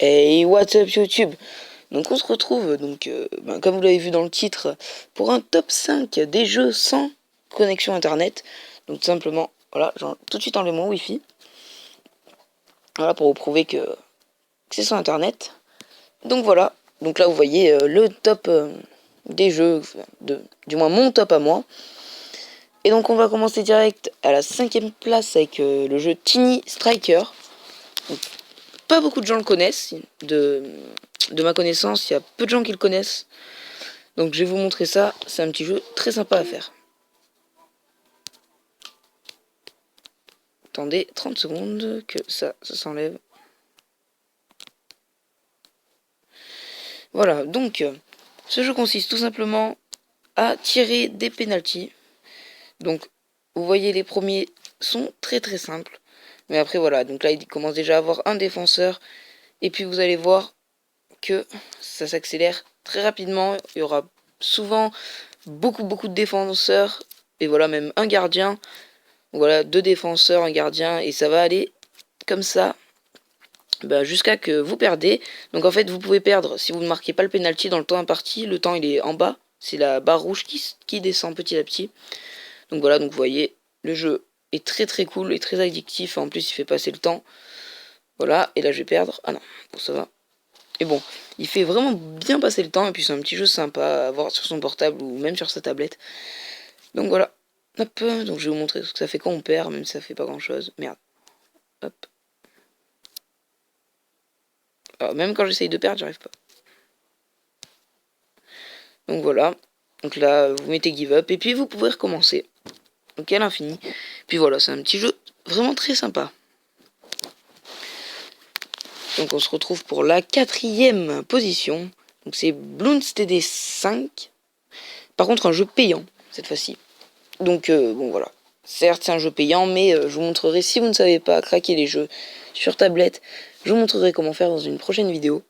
Hey, what's up YouTube? Donc on se retrouve, comme vous l'avez vu dans le titre, pour un top 5 des jeux sans connexion internet. Donc tout simplement, voilà, genre, tout de suite enlever mon wifi. Voilà, pour vous prouver que c'est sans internet. Donc voilà, donc là vous voyez le top des jeux, du moins mon top à moi. Et donc on va commencer direct à la 5ème place avec le jeu Tiny Striker. Donc, pas beaucoup de gens le connaissent, de ma connaissance, il y a peu de gens qui le connaissent. Donc je vais vous montrer ça, c'est un petit jeu très sympa à faire. Attendez 30 secondes que ça s'enlève. Voilà, donc ce jeu consiste tout simplement à tirer des pénaltys. Donc vous voyez, les premiers sont très très simples. Mais après voilà, donc là il commence déjà à avoir un défenseur. Et puis vous allez voir que ça s'accélère très rapidement. Il y aura souvent beaucoup de défenseurs. Et voilà, même un gardien. Voilà, 2 défenseurs, un gardien. Et ça va aller comme ça jusqu'à que vous perdez. Donc en fait vous pouvez perdre si vous ne marquez pas le penalty dans le temps imparti. Le temps il est en bas. C'est la barre rouge qui descend petit à petit. Donc voilà, donc vous voyez, le jeu est très très cool et très addictif. En plus il fait passer le temps. Voilà, et là je vais perdre. Ah non, bon ça va. Et bon, il fait vraiment bien passer le temps. Et puis c'est un petit jeu sympa à avoir sur son portable ou même sur sa tablette. Donc voilà. Hop, donc je vais vous montrer ce que ça fait quand on perd, même si ça fait pas grand chose. Merde. Hop. Alors, même quand j'essaye de perdre, j'arrive pas. Donc voilà. Donc là, vous mettez give up et puis vous pouvez recommencer. Donc à l'infini. Puis voilà, c'est un petit jeu vraiment très sympa. Donc on se retrouve pour la 4ème position. Donc c'est Bloons TD 5. Par contre, un jeu payant cette fois-ci. Donc bon voilà. Certes, c'est un jeu payant, mais je vous montrerai, si vous ne savez pas craquer les jeux sur tablette, je vous montrerai comment faire dans une prochaine vidéo.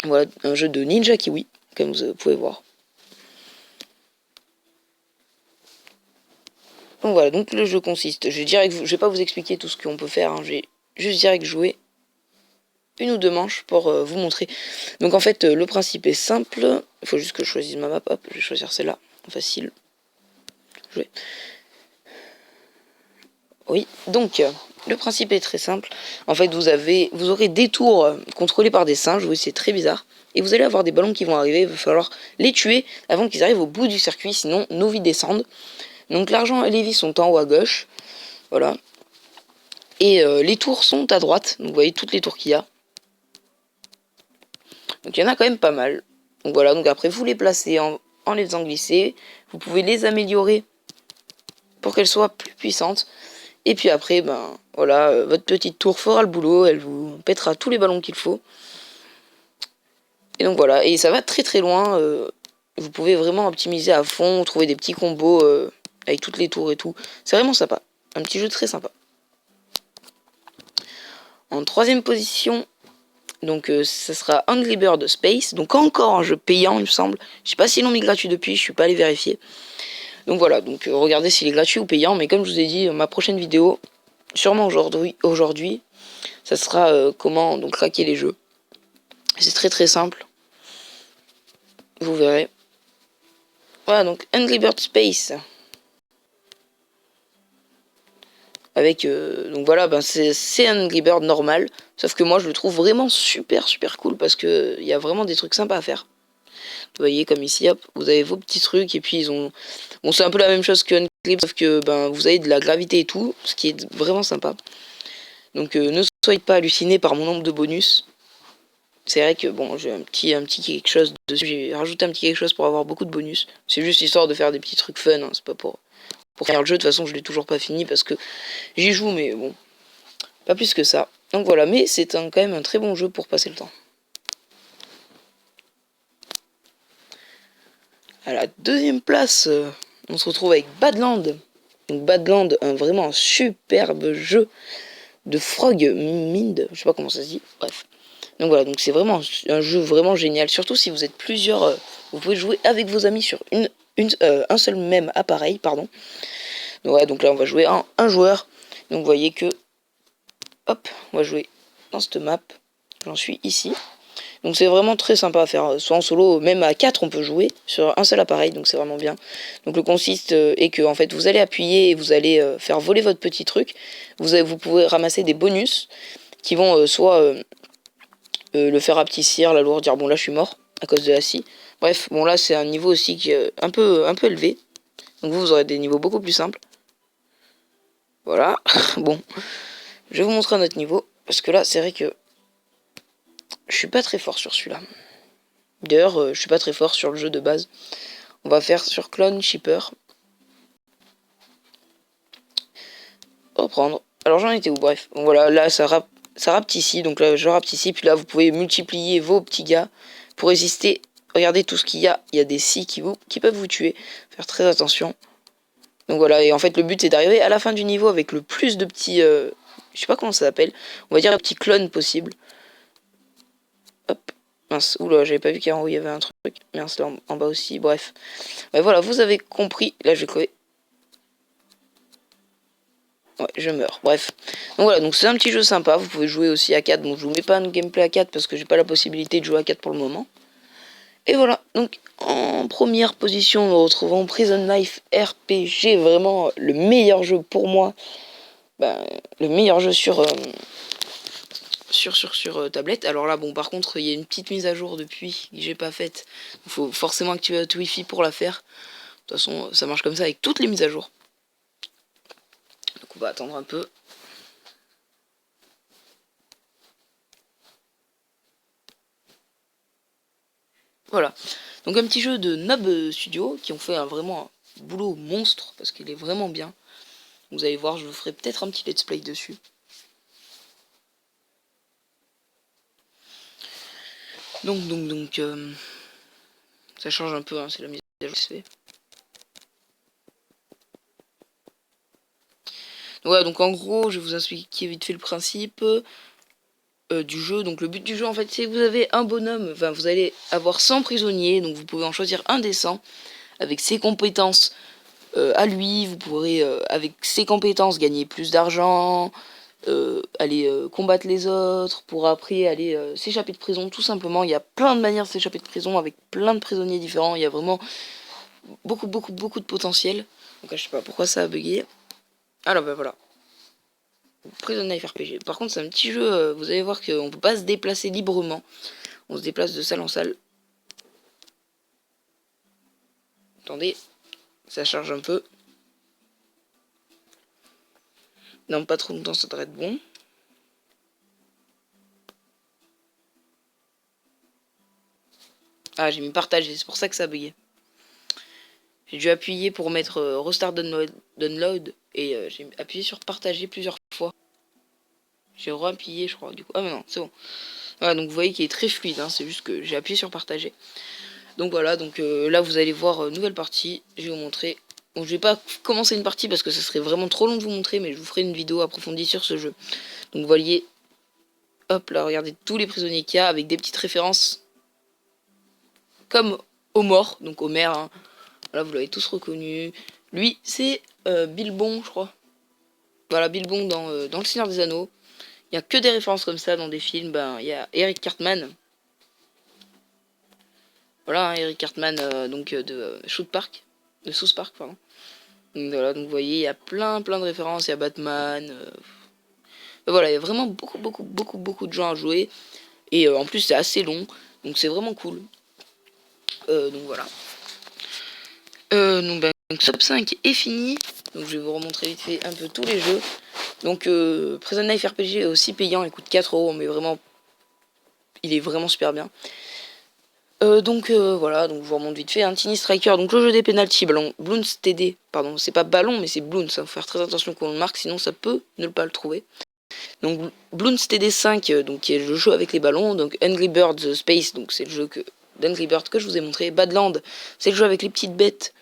Voilà, un jeu de Ninja Kiwi, comme vous pouvez voir. Donc voilà, donc le jeu consiste, je vais pas vous expliquer tout ce qu'on peut faire, hein, je vais juste direct jouer une ou deux manches pour vous montrer. Donc en fait, le principe est simple, il faut juste que je choisisse ma map. Hop, je vais choisir celle-là, facile. Jouer. Oui, donc le principe est très simple. En fait, vous aurez des tours contrôlés par des singes. Oui, c'est très bizarre. Et vous allez avoir des ballons qui vont arriver. Il va falloir les tuer avant qu'ils arrivent au bout du circuit. Sinon, nos vies descendent. Donc l'argent et les vies sont en haut à gauche. Voilà. Et les tours sont à droite. Donc vous voyez toutes les tours qu'il y a. Donc il y en a quand même pas mal. Donc voilà. Donc après, vous les placez en les faisant glisser. Vous pouvez les améliorer pour qu'elles soient plus puissantes. Et puis après, voilà, votre petite tour fera le boulot, elle vous pètera tous les ballons qu'il faut. Et donc voilà, et ça va très très loin. Vous pouvez vraiment optimiser à fond, trouver des petits combos avec toutes les tours et tout. C'est vraiment sympa, un petit jeu très sympa. En 3ème position, donc ça sera Angry Bird Space. Donc encore un jeu payant, il me semble. Je sais pas s'ils l'ont mis gratuit depuis, je suis pas allé vérifier. Donc voilà, donc regardez s'il est gratuit ou payant. Mais comme je vous ai dit, ma prochaine vidéo, sûrement aujourd'hui, ça sera comment donc craquer les jeux. C'est très très simple. Vous verrez. Voilà, donc Angry Bird Space. Avec, donc voilà, c'est un Angry Bird normal. Sauf que moi, je le trouve vraiment super cool parce que il y a vraiment des trucs sympas à faire. Vous voyez, comme ici, hop, vous avez vos petits trucs et puis ils ont... Bon, c'est un peu la même chose que Angry Bird, sauf que vous avez de la gravité et tout, ce qui est vraiment sympa. Donc ne soyez pas hallucinés par mon nombre de bonus. C'est vrai que bon, j'ai un petit quelque chose dessus. J'ai rajouté un petit quelque chose pour avoir beaucoup de bonus. C'est juste histoire de faire des petits trucs fun, hein. C'est pas pour faire le jeu. De toute façon, je l'ai toujours pas fini parce que j'y joue, mais bon, pas plus que ça. Donc voilà, mais c'est quand même un très bon jeu pour passer le temps. À la 2ème place, on se retrouve avec Badland. Donc Badland, vraiment un superbe jeu de Frog Mind, je sais pas comment ça se dit, bref. Donc voilà, donc c'est vraiment un jeu vraiment génial, surtout si vous êtes plusieurs, vous pouvez jouer avec vos amis sur un seul même appareil, pardon. Donc voilà, donc là on va jouer en un joueur, donc vous voyez que, hop, on va jouer dans cette map, J'en suis ici. Donc c'est vraiment très sympa à faire, soit en solo, même à 4 on peut jouer sur un seul appareil, donc c'est vraiment bien. Donc le consiste est que en fait vous allez appuyer et vous allez faire voler votre petit truc. Vous pouvez ramasser des bonus qui vont soit le faire rapetissir, l'alourdir. Bon là je suis mort à cause de la scie. Bref, bon là c'est un niveau aussi qui est un peu élevé. Donc vous aurez des niveaux beaucoup plus simples. Voilà, bon, je vais vous montrer un autre niveau, parce que là c'est vrai que je suis pas très fort sur celui-là. D'ailleurs, je suis pas très fort sur le jeu de base. On va faire sur Clone Shipper. Reprendre. Alors j'en étais où? Bref. Bon, voilà, là ça rapetit, donc là je rapetis, puis là vous pouvez multiplier vos petits gars pour résister. Regardez tout ce qu'il y a. Il y a des scies qui peuvent vous tuer. Faire très attention. Donc voilà, et en fait le but c'est d'arriver à la fin du niveau avec le plus de petits... je sais pas comment ça s'appelle. On va dire un petit clone possible. Hop. Mince, oula, j'avais pas vu qu'en haut il y avait un truc. Mince, là en bas aussi, bref. Ouais, voilà, vous avez compris. Là je vais crever. Ouais, je meurs. Bref. Donc voilà, donc c'est un petit jeu sympa. Vous pouvez jouer aussi à 4. Bon, je vous mets pas un gameplay à 4 parce que j'ai pas la possibilité de jouer à 4 pour le moment. Et voilà. Donc en première position, nous retrouvons Prison Life RPG. Vraiment le meilleur jeu pour moi. Ben, le meilleur jeu sur tablette. Alors là, bon, par contre, il y a une petite mise à jour depuis que j'ai pas faite. Il faut forcément activer votre Wi-Fi pour la faire. De toute façon, ça marche comme ça avec toutes les mises à jour. Donc on va attendre un peu. Voilà. Donc un petit jeu de Nob Studio qui ont fait vraiment un boulot monstre parce qu'il est vraiment bien. Vous allez voir, je vous ferai peut-être un petit let's play dessus. Donc, ça change un peu, hein, c'est la mise à jour qui se fait. Ouais, donc en gros, je vais vous expliquer vite fait le principe du jeu. Donc le but du jeu, en fait, c'est que vous avez un bonhomme, enfin, vous allez avoir 100 prisonniers, donc vous pouvez en choisir un des 100 avec ses compétences à lui. Vous pourrez, avec ses compétences, gagner plus d'argent, aller combattre les autres, pour après aller s'échapper de prison, tout simplement. Il y a plein de manières de s'échapper de prison avec plein de prisonniers différents. Il y a vraiment beaucoup de potentiel. Donc je sais pas pourquoi ça a bugué. Alors bah voilà. Prison Life RPG. Par contre c'est un petit jeu, vous allez voir qu'on peut pas se déplacer librement. On se déplace de salle en salle. Attendez, ça charge un peu. Non, pas trop longtemps, ça devrait être bon. Ah, j'ai mis partager, c'est pour ça que ça a bugué. J'ai dû appuyer pour mettre Restart Download et j'ai appuyé sur partager plusieurs fois. J'ai re-appuyé, je crois, du coup. Ah, mais non, c'est bon. Voilà, donc vous voyez qu'il est très fluide, hein, c'est juste que j'ai appuyé sur partager. Donc voilà, donc là vous allez voir nouvelle partie, je vais vous montrer. Bon, je vais pas commencer une partie parce que ça serait vraiment trop long de vous montrer, mais je vous ferai une vidéo approfondie sur ce jeu. Donc vous voyez, hop là, regardez tous les prisonniers qu'il y a avec des petites références comme Homer, donc Homer, hein. Là vous l'avez tous reconnu. Lui, c'est Bilbon, je crois. Voilà, Bilbon dans Le Seigneur des Anneaux. Il n'y a que des références comme ça dans des films. Ben, il y a Eric Cartman. Voilà, hein, Eric Cartman de South Park. De South Park, pardon. Donc voilà, donc vous voyez, il y a plein de références. Il y a Batman. Voilà, il y a vraiment beaucoup de gens à jouer. Et en plus, c'est assez long. Donc c'est vraiment cool. Donc voilà. Donc ce top 5 est fini. Donc je vais vous remontrer vite fait un peu tous les jeux. Donc Prison Life RPG est aussi payant, il coûte 4 €, mais vraiment, il est vraiment super bien. Voilà, donc je vous remonte vite fait. Un Tiny Striker, donc le jeu des penalty, ballon, Bloons TD, pardon, c'est pas ballon, mais c'est Bloons, faut faire très attention qu'on le marque, sinon ça peut ne pas le trouver. Donc Bloons TD 5, donc qui est le jeu avec les ballons, donc Angry Birds Space, donc c'est le jeu d'Angry Birds que je vous ai montré, Badland, c'est le jeu avec les petites bêtes,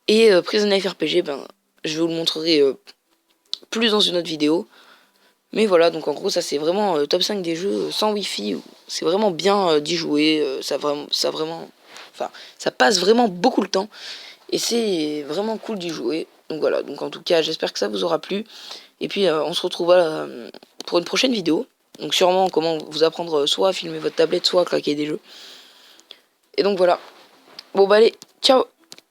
et Prison Life RPG, ben, je vous le montrerai plus dans une autre vidéo. Mais voilà, donc en gros ça c'est vraiment top 5 des jeux sans wifi, c'est vraiment bien d'y jouer, ça passe vraiment beaucoup le temps, et c'est vraiment cool d'y jouer. Donc voilà, donc en tout cas j'espère que ça vous aura plu, et puis on se retrouve pour une prochaine vidéo. Donc sûrement comment vous apprendre soit à filmer votre tablette, soit à craquer des jeux. Et donc voilà. Bon bah allez, ciao.